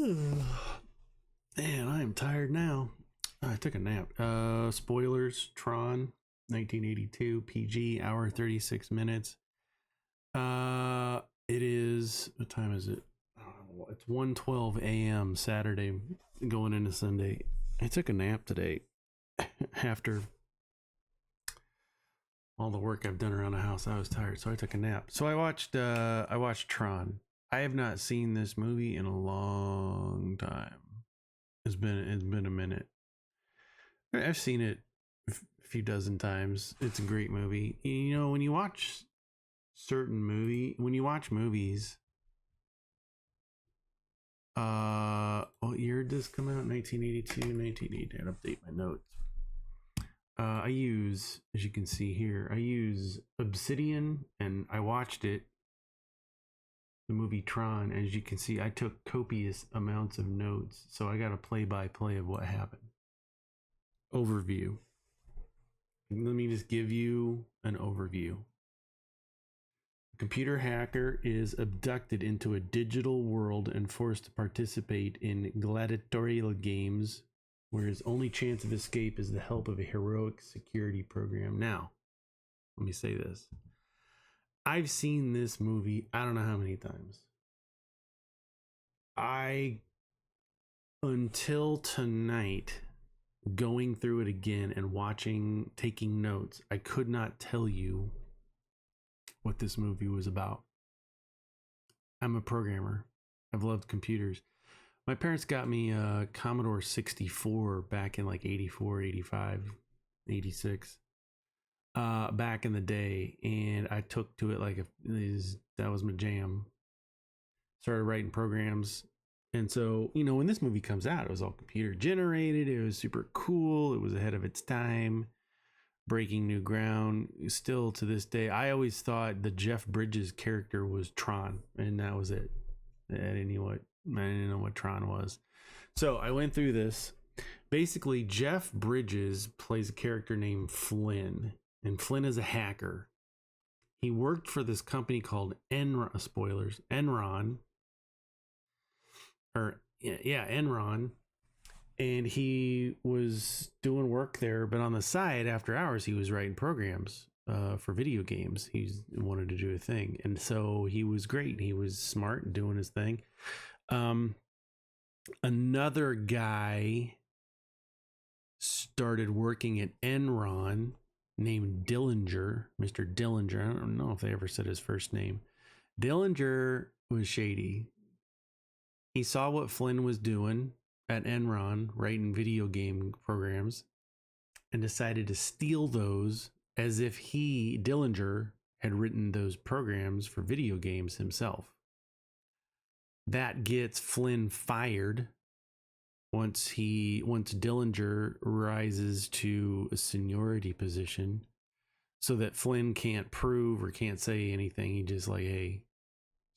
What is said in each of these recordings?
Man, I am tired now. I took a nap. Spoilers, Tron, 1982, PG, hour 36 minutes. It is, what time is it? Oh, it's 1:12 a.m. Saturday, going into Sunday. I took a nap today after all the work I've done around the house. I was tired, so I took a nap. So I watched Tron. I have not seen this movie in a long time. It's been a minute. I've seen it a few dozen times. It's a great movie. You know, when you watch movies, what year did this come out? 1982, 1980. I'd update my notes. I use, as you can see here, I use Obsidian, and I watched it, the movie Tron. As you can see, I took copious amounts of notes, so I got a play-by-play of what happened. Overview. Let me just give you an overview. A computer hacker is abducted into a digital world and forced to participate in gladiatorial games where his only chance of escape is the help of a heroic security program. Now, let me say this. I've seen this movie I don't know how many times. Until tonight, going through it again and taking notes, I could not tell you what this movie was about. I'm a programmer. I've loved computers. My parents got me a Commodore 64 back in like 84, 85, 86. Back in the day, and I took to it that was my jam. Started writing programs. And so, you know, when this movie comes out, it was all computer generated. It was super cool. It was ahead of its time, breaking new ground. Still to this day, I always thought the Jeff Bridges character was Tron, and that was it. I didn't know what Tron was. So I went through this. Basically, Jeff Bridges plays a character named Flynn, and Flynn is a hacker. He worked for this company called Enron. Enron, and he was doing work there, but on the side, after hours, he was writing programs for video games. He wanted to do a thing, and so he was great. He was smart and doing his thing. Another guy started working at Enron named Dillinger, Mr. Dillinger. I don't know if they ever said his first name. Dillinger was shady. He saw what Flynn was doing at Enron, writing video game programs, and decided to steal those as if Dillinger, had written those programs for video games himself. That gets Flynn fired once Dillinger rises to a seniority position, so that Flynn can't prove or can't say anything. He just like, hey,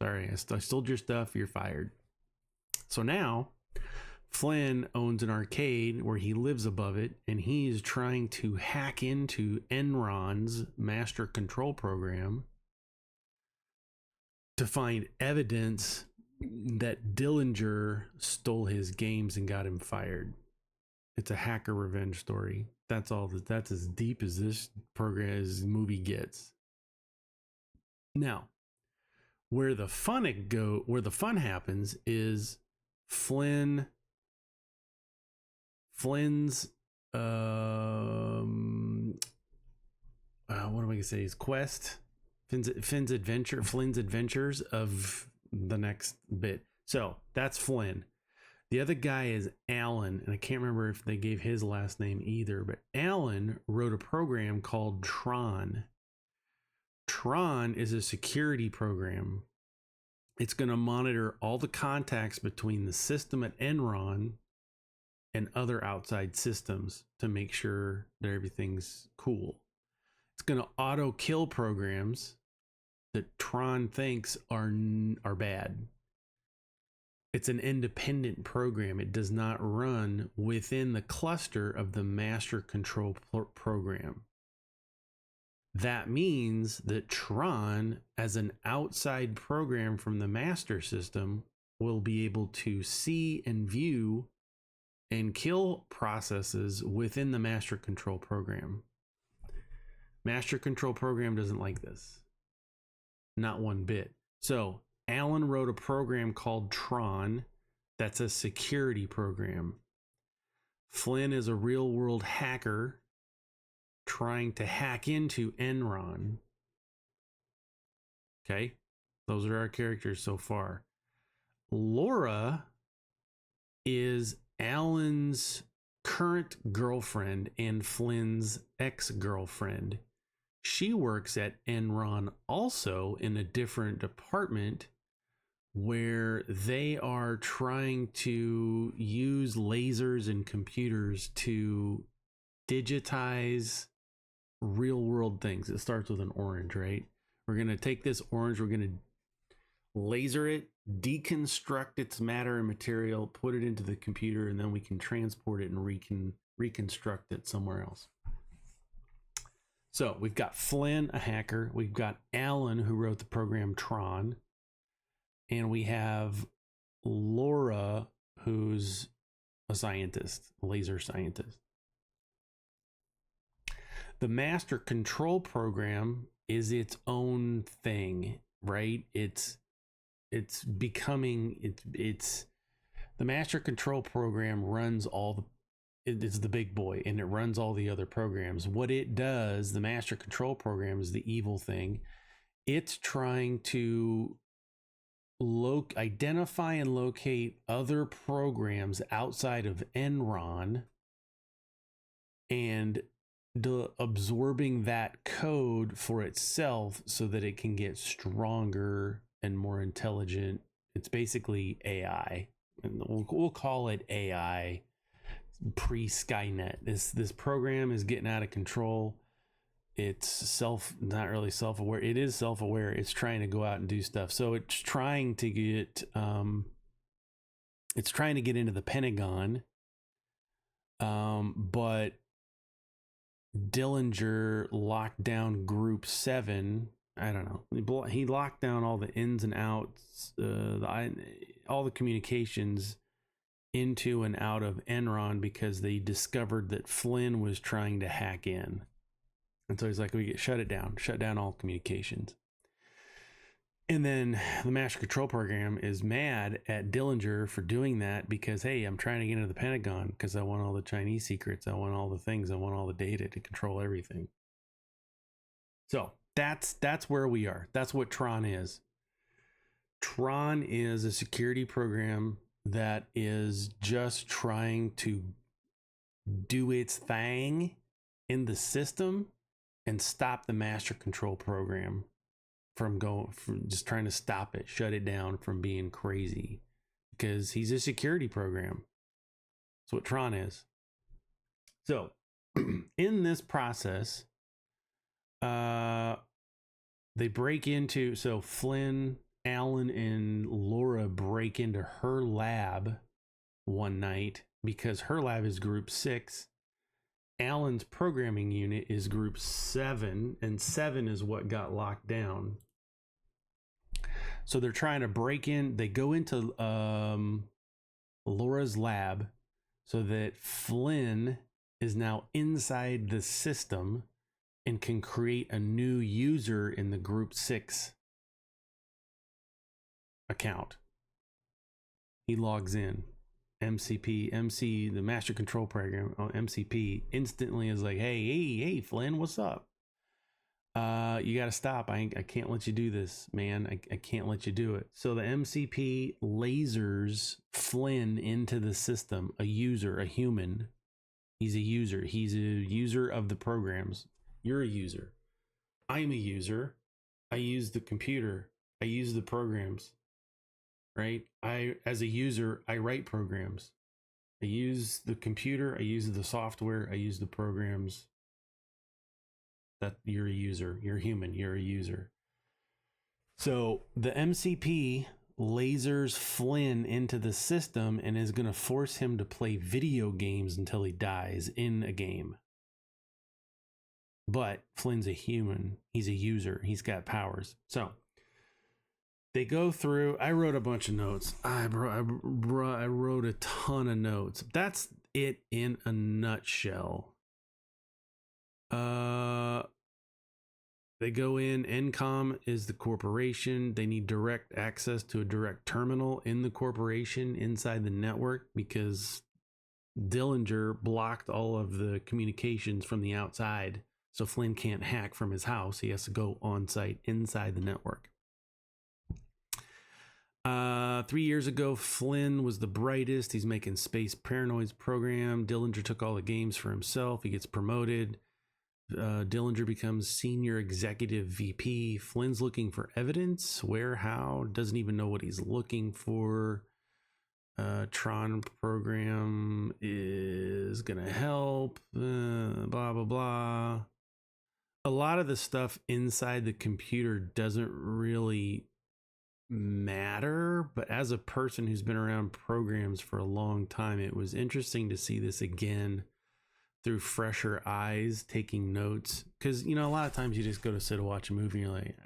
sorry, I stole your stuff, you're fired. So now Flynn owns an arcade where he lives above it, and he's trying to hack into Enron's master control program to find evidence that Dillinger stole his games and got him fired. It's a hacker revenge story. That's all. That's as deep as this movie gets. Now, where the fun happens is Flynn's what am I gonna say? His quest, Flynn's adventures of the next bit. So that's Flynn. The other guy is Alan, and I can't remember if they gave his last name either, but Alan wrote a program called Tron. Tron is a security program. It's going to monitor all the contacts between the system at Enron and other outside systems to make sure that everything's cool. It's going to auto kill programs that Tron thinks are bad. It's an independent program. It does not run within the cluster of the master control program. That means that Tron, as an outside program from the master system, will be able to see and view and kill processes within the master control program. Master control program doesn't like this. Not one bit. So Alan wrote a program called Tron that's a security program. Flynn is a real world hacker trying to hack into Enron. Okay, those are our characters so far. Laura is Alan's current girlfriend and Flynn's ex-girlfriend. She works at Enron also in a different department where they are trying to use lasers and computers to digitize real world things. It starts with an orange, right? We're going to take this orange, we're going to laser it, deconstruct its matter and material, put it into the computer, and then we can transport it and reconstruct it somewhere else. So we've got Flynn, a hacker. We've got Alan, who wrote the program Tron. And we have Laura, who's a scientist, a laser scientist. The master control program is its own thing, right? It's becoming the master control program runs all the, it's the big boy, and it runs all the other programs. What it does, the master control program, is the evil thing. It's trying to identify and locate other programs outside of Enron and absorbing that code for itself so that it can get stronger and more intelligent. It's basically AI, and we'll call it AI pre-Skynet. This program is getting out of control. It's not really self-aware. It is self-aware. It's trying to go out and do stuff. So it's trying to get into the Pentagon. But Dillinger locked down Group 7. I don't know. He locked down all the ins and outs, all the communications into and out of Enron because they discovered that Flynn was trying to hack in. And so he's like, shut down all communications. And then the master control program is mad at Dillinger for doing that because, hey, I'm trying to get into the Pentagon because I want all the Chinese secrets. I want all the things. I want all the data to control everything. So that's where we are. That's what Tron is. Tron is a security program that is just trying to do its thing in the system and stop the master control program from just trying to stop it, shut it down from being crazy, because he's a security program. That's what Tron is. So in this process, they break into, so Flynn, Alan, and Laura break into her lab one night because her lab is Group 6. Alan's programming unit is Group 7, and 7 is what got locked down. So they're trying to break in. They go into Laura's lab so that Flynn is now inside the system and can create a new user in the Group 6 account. He logs in. MC, the master control program, MCP, instantly is like, hey, Flynn, what's up? You got to stop. I can't let you do this, man. I can't let you do it. So the MCP lasers Flynn into the system, a user, a human. He's a user. He's a user of the programs. You're a user. I'm a user. I use the computer. I use the programs. Right? As a user, I write programs. I use the computer, I use the software, I use the programs. That you're a user, you're human, you're a user. So the MCP lasers Flynn into the system and is going to force him to play video games until he dies in a game. But Flynn's a human. He's a user. He's got powers. So They go through. I wrote a bunch of notes. I wrote a ton of notes. That's it in a nutshell. They go in. Encom is the corporation. They need direct access to a direct terminal in the corporation inside the network because Dillinger blocked all of the communications from the outside. So Flynn can't hack from his house. He has to go on site inside the network. 3 years ago, Flynn was the brightest. He's making Space Paranoid's program. Dillinger took all the games for himself. He gets promoted. Dillinger becomes senior executive VP. Flynn's looking for evidence. Where, how, doesn't even know what he's looking for. Tron program is gonna help. Blah, blah, blah. A lot of the stuff inside the computer doesn't really matter, but as a person who's been around programs for a long time, it was interesting to see this again through fresher eyes, taking notes. Because, you know, a lot of times you just go to sit and watch a movie and you're like,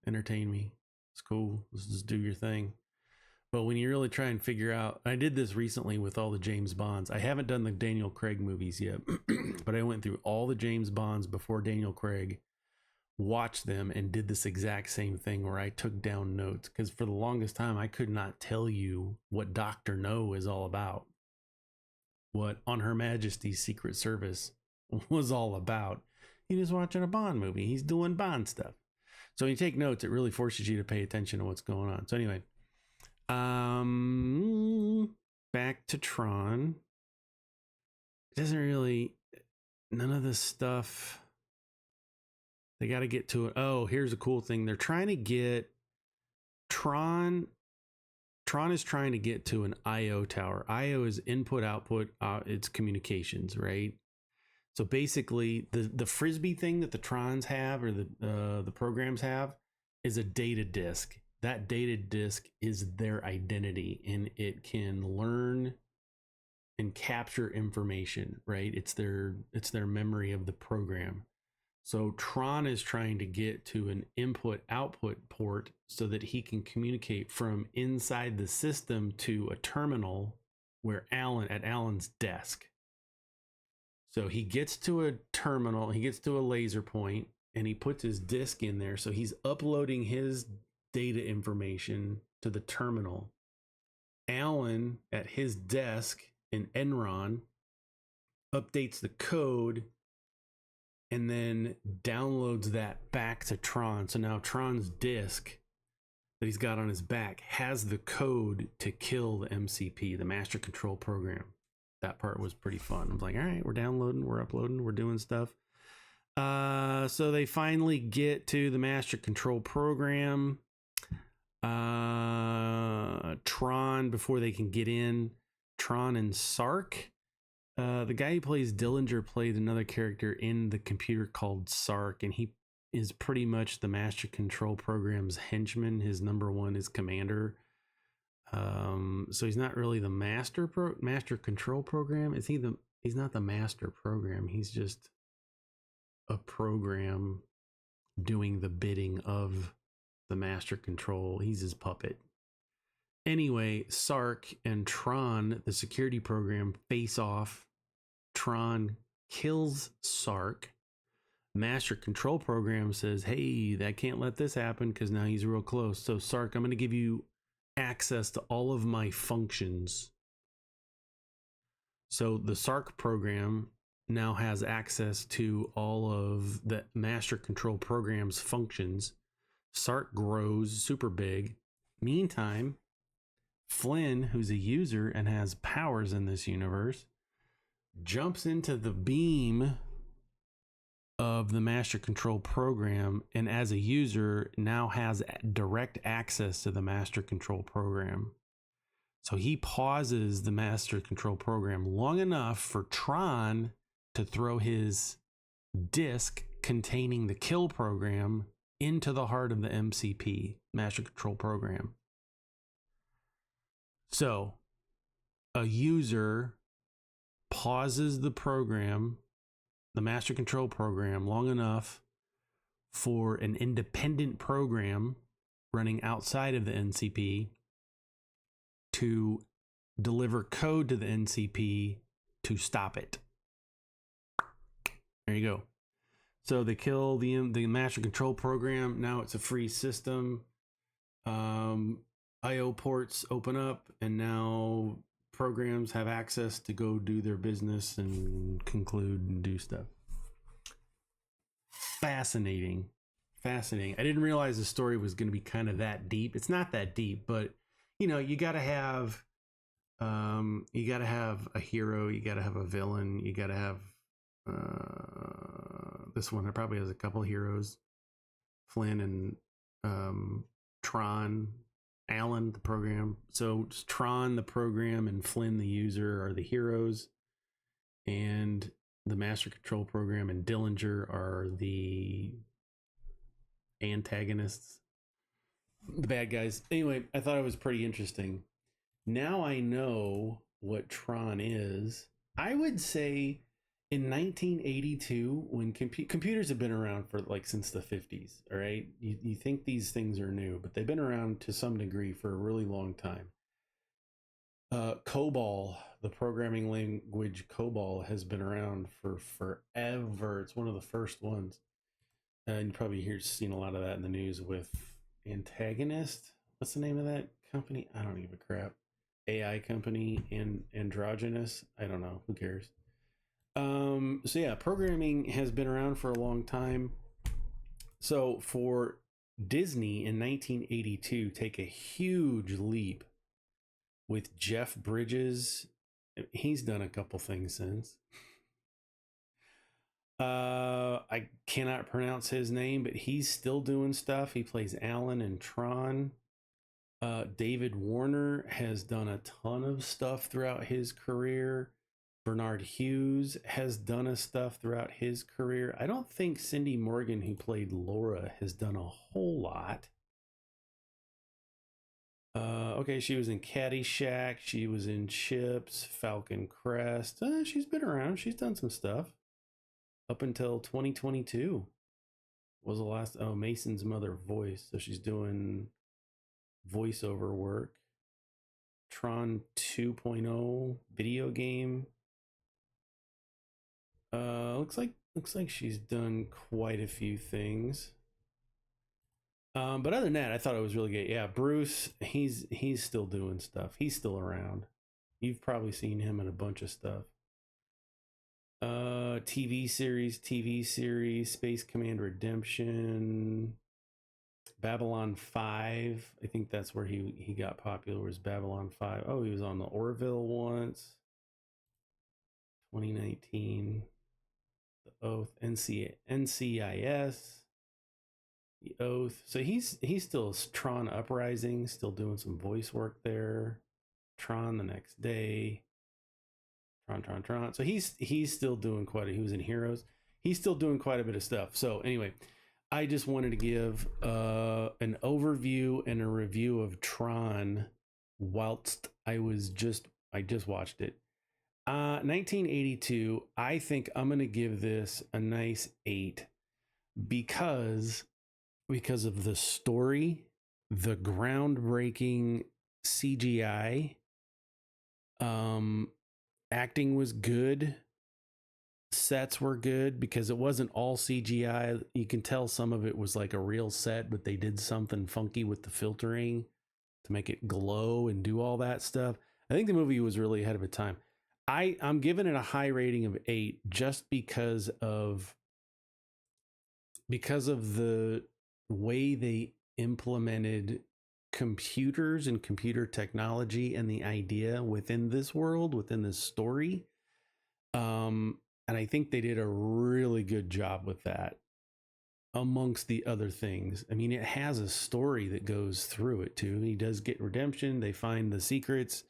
entertain me. It's cool. Let's just do your thing. But when you really try and figure out, I did this recently with all the James Bonds. I haven't done the Daniel Craig movies yet, but I went through all the James Bonds before Daniel Craig, watched them, and did this exact same thing where I took down notes. Because for the longest time, I could not tell you what Dr. No is all about, what On Her Majesty's Secret Service was all about. He was watching a Bond movie. He's doing Bond stuff. So when you take notes, it really forces you to pay attention to what's going on. So anyway, back to Tron. It doesn't really, none of this stuff. They got to get to it. Oh, here's a cool thing. They're trying to get Tron is trying to get to an IO tower. IO is input, output, it's communications, right? So basically the Frisbee thing that the Trons have, or the programs have, is a data disk. That data disk is their identity, and it can learn and capture information, right? It's their memory of the program. So Tron is trying to get to an input output port so that he can communicate from inside the system to a terminal where at Alan's desk. So he gets to a terminal, he gets to a laser point, and he puts his disk in there. So he's uploading his data information to the terminal. Alan at his desk in Enron updates the code and then downloads that back to Tron. So now Tron's disk that he's got on his back has the code to kill the MCP, the Master Control Program. That part was pretty fun. I was like, all right, we're downloading, we're uploading, we're doing stuff. So they finally get to the Master Control Program. Tron, before they can get in, Tron and Sark. The guy who plays Dillinger played another character in the computer called Sark, and he is pretty much the Master Control Program's henchman. His number one is commander. So he's not really the Master Control Program. He's not the Master Program. He's just a program doing the bidding of the Master Control. He's his puppet. Anyway, Sark and Tron, the security program, face off. Tron kills Sark. Master Control Program says, hey, I can't let this happen because now he's real close. So Sark, I'm going to give you access to all of my functions. So the Sark program now has access to all of the Master Control Program's functions. Sark grows super big. Meantime, Flynn, who's a user and has powers in this universe, jumps into the beam of the Master Control Program, and as a user now has direct access to the Master Control Program. So he pauses the Master Control Program long enough for Tron to throw his disk containing the kill program into the heart of the MCP, Master Control Program. So a user pauses the program, the Master Control Program, long enough for an independent program running outside of the NCP to deliver code to the NCP to stop it. There you go. So they kill the master control program. Now it's a free system. IO ports open up, and now programs have access to go do their business and conclude and do stuff. Fascinating. I didn't realize the story was going to be kind of that deep. It's not that deep, but you know, you got to have a hero, you got to have a villain, you got to have this one probably has a couple heroes, Flynn and Tron, Alan the program. So Tron the program and Flynn the user are the heroes, and the master control program and Dillinger are the antagonists, the bad guys. Anyway, I thought it was pretty interesting. Now I know what Tron is. I would say in 1982, when computers have been around for like since the 50s, all right? You think these things are new, but they've been around to some degree for a really long time. COBOL, the programming language COBOL, has been around for forever. It's one of the first ones. And you probably seen a lot of that in the news with Antagonist. What's the name of that company? I don't give a crap. AI company and Androgynous. I don't know. Who cares? So yeah, programming has been around for a long time. So for Disney in 1982, take a huge leap with Jeff Bridges. He's done a couple things since. I cannot pronounce his name, but he's still doing stuff. He plays Alan in Tron. David Warner has done a ton of stuff throughout his career. Bernard Hughes has done a stuff throughout his career. I don't think Cindy Morgan, who played Laura, has done a whole lot. Okay, she was in Caddyshack. She was in Chips, Falcon Crest. She's been around. She's done some stuff. Up until 2022 was the last. Oh, Mason's mother voice. So she's doing voiceover work. Tron 2.0 video game. Looks like she's done quite a few things. But other than that, I thought it was really good. Yeah, Bruce, he's still doing stuff. He's still around. You've probably seen him in a bunch of stuff. TV series, Space Command Redemption, Babylon 5. I think that's where he got popular, was Babylon 5. Oh, he was on the Orville once. 2019. The Oath, NCIS. The Oath. So he's still Tron Uprising, still doing some voice work there. Tron the Next Day. Tron. So he's still doing he was in Heroes. He's still doing quite a bit of stuff. So anyway, I just wanted to give an overview and a review of Tron whilst I just watched it. 1982. I think I'm going to give this a nice 8 because of the story, the groundbreaking CGI, acting was good, sets were good because it wasn't all CGI. You can tell some of it was like a real set, but they did something funky with the filtering to make it glow and do all that stuff. I think the movie was really ahead of its time. I'm giving it a high rating of 8 just because of the way they implemented computers and computer technology and the idea within this world, within this story. And I think they did a really good job with that, amongst the other things. I mean, it has a story that goes through it too. He does get redemption. They find the secrets.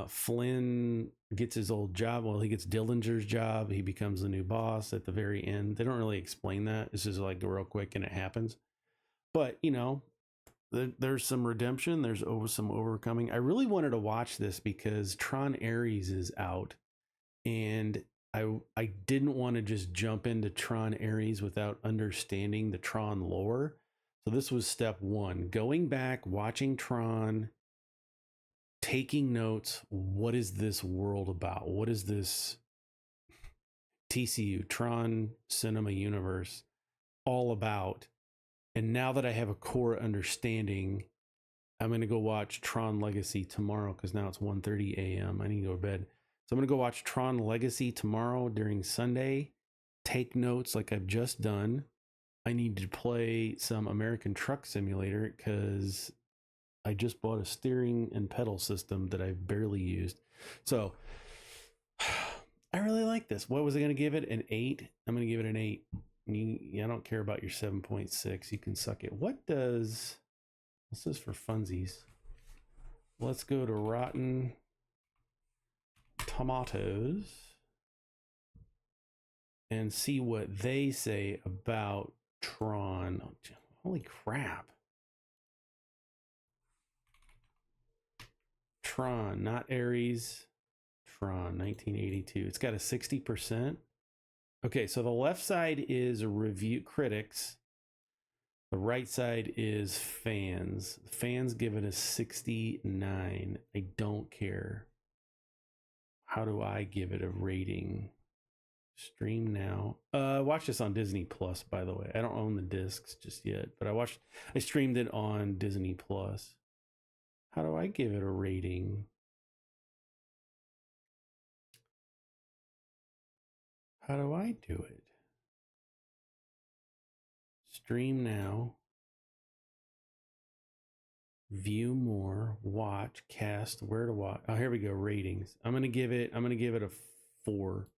Flynn gets his old job. Well, he gets Dillinger's job. He becomes the new boss at the very end. They don't really explain that. It's just like real quick and it happens. But, you know, there's some redemption. There's some overcoming. I really wanted to watch this because Tron Ares is out. And I didn't want to just jump into Tron Ares without understanding the Tron lore. So this was step one, going back, watching Tron, taking notes. What is this world about? What is this TCU, Tron Cinema Universe, all about? And now that I have a core understanding, I'm going to go watch Tron Legacy tomorrow because now it's 1:30 a.m. I need to go to bed. So I'm going to go watch Tron Legacy tomorrow during Sunday, take notes like I've just done. I need to play some American Truck Simulator because I just bought a steering and pedal system that I've barely used. So I really like this. What was I going to give it? An 8? I'm going to give it an 8. I don't care about your 7.6. You can suck it. What's this for funsies? Let's go to Rotten Tomatoes and see what they say about Tron. Holy crap. Tron, not Ares. Tron, 1982. It's got a 60%. Okay, so the left side is review critics. The right side is fans. Fans give it a 69. I don't care. How do I give it a rating? Stream now. Watch this on Disney Plus, by the way. I don't own the discs just yet, but I streamed it on Disney Plus. How do I give it a rating? How do I do it? Stream now. View more. Watch. Cast. Where to watch? Oh, here we go. Ratings. I'm gonna give it a 4.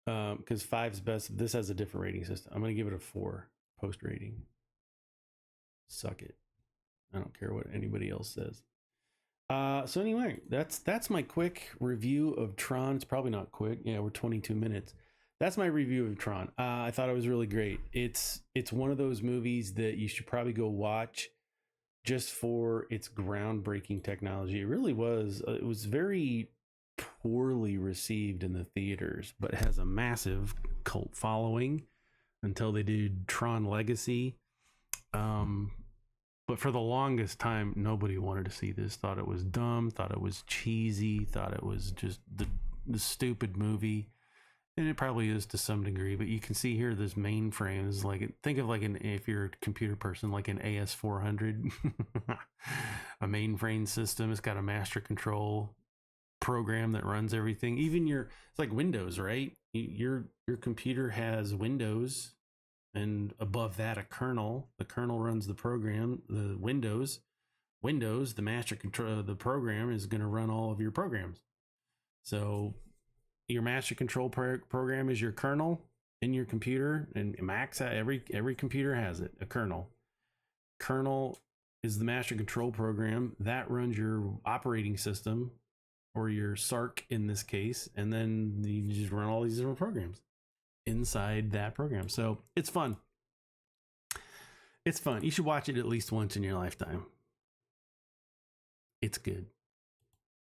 Because 5's best. This has a different rating system. I'm gonna give it a 4 post rating. Suck it. I don't care what anybody else says. So anyway, that's my quick review of Tron. It's probably not quick. Yeah, we're 22 minutes. That's my review of Tron. I thought it was really great. It's one of those movies that you should probably go watch just for its groundbreaking technology. It really was. It was very poorly received in the theaters, but it has a massive cult following until they did Tron Legacy. But for the longest time, nobody wanted to see this. Thought it was dumb. Thought it was cheesy. Thought it was just the stupid movie. And it probably is to some degree. But you can see here, this mainframe is like, think of like if you're a computer person, like an AS400, a mainframe system. It's got a master control program that runs everything. Even it's like Windows, right? Your computer has Windows. And above that, a kernel. The kernel runs the program. The Windows, the master control, the program is going to run all of your programs. So your master control program is your kernel in your computer, and Macs, every computer has it. A kernel. Kernel is the master control program that runs your operating system, or your SARC in this case, and then you just run all these different programs inside that program. So it's fun. You should watch it at least once in your lifetime. It's good.